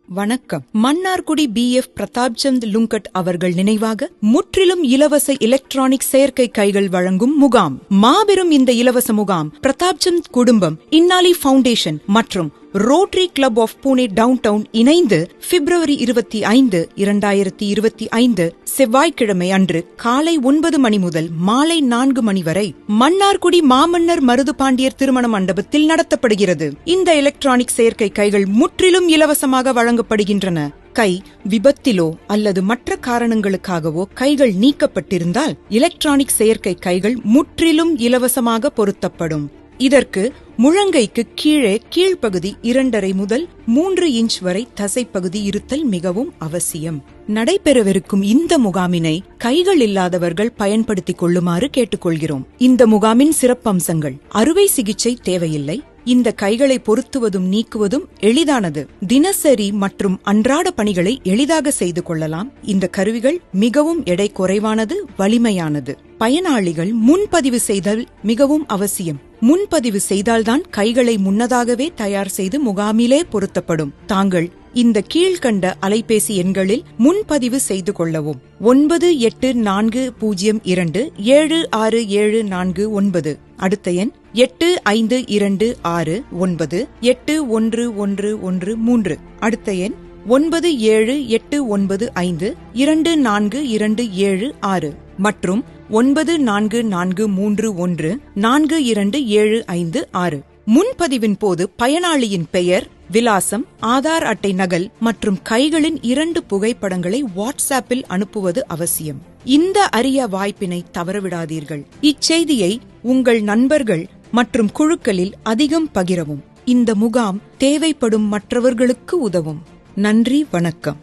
வணக்கம். மன்னார்குடி BF பிரதாப்சந்த் லுங்கட் அவர்கள் நினைவாக முற்றிலும் இலவச எலக்ட்ரானிக் செயற்கை கைகள் வழங்கும் முகாம். மாபெரும் இந்த இலவச முகாம் பிரதாப்சந்த் குடும்பம், இன்னாலி ஃபவுண்டேஷன் மற்றும் Rotary Club of Pune downtown இணைந்து பிப்ரவரி 25, 2025 செவ்வாய்க்கிழமை அன்று காலை 9 மணி முதல் மாலை 4 மணி வரை மன்னார்குடி மாமன்னர் மருது பாண்டியர் திருமண மண்டபத்தில் நடத்தப்படுகிறது. இந்த எலக்ட்ரானிக் செயற்கை கைகள் முற்றிலும் இலவசமாக வழங்கப்படுகின்றன. கை விபத்திலோ அல்லது மற்ற காரணங்களுக்காகவோ கைகள் நீக்கப்பட்டிருந்தால் எலக்ட்ரானிக் செயற்கை கைகள் முற்றிலும் இலவசமாக பொருத்தப்படும். இதற்கு முழங்கைக்கு கீழே கீழ்ப்பகுதி 2.5 முதல் 3 இன்ச் வரை தசைப்பகுதி இருத்தல் மிகவும் அவசியம். நடைபெறவிருக்கும் இந்த முகாமினை கைகள் இல்லாதவர்கள் பயன்படுத்திக் கொள்ளுமாறு கேட்டுக்கொள்கிறோம். இந்த முகாமின் சிறப்பம்சங்கள்: அறுவை சிகிச்சை தேவையில்லை. இந்த கைகளை பொருத்துவதும் நீக்குவதும் எளிதானது. தினசரி மற்றும் அன்றாட பணிகளை எளிதாக செய்து கொள்ளலாம். இந்த கருவிகள் மிகவும் எடை குறைவானது, வலிமையானது. பயனாளிகள் முன்பதிவு செய்தல் மிகவும் அவசியம். முன்பதிவு செய்தால்தான் கைகளை முன்னதாகவே தயார் செய்து முகாமிலே பொருத்தப்படும். தாங்கள் இந்த கீழ்கண்ட அலைபேசி எண்களில் முன்பதிவு செய்து கொள்ளவும்: 9842767449. அடுத்த எண் 8526981113. அடுத்த எண் 9789524276 மற்றும் 9443142756. முன்பதிவின் போது பயனாளியின் பெயர், விலாசம், ஆதார் அட்டை நகல் மற்றும் கைகளின் 2 புகைப்படங்களை வாட்ஸ்ஆப்பில் அனுப்புவது அவசியம். இந்த அரிய வாய்ப்பினை தவறவிடாதீர்கள். இச்செய்தியை உங்கள் நண்பர்கள் மற்றும் குழுக்களில் அதிகம் பகிரவும். இந்த முகாம் தேவைப்படும் மற்றவர்களுக்கு உதவும். நன்றி, வணக்கம்.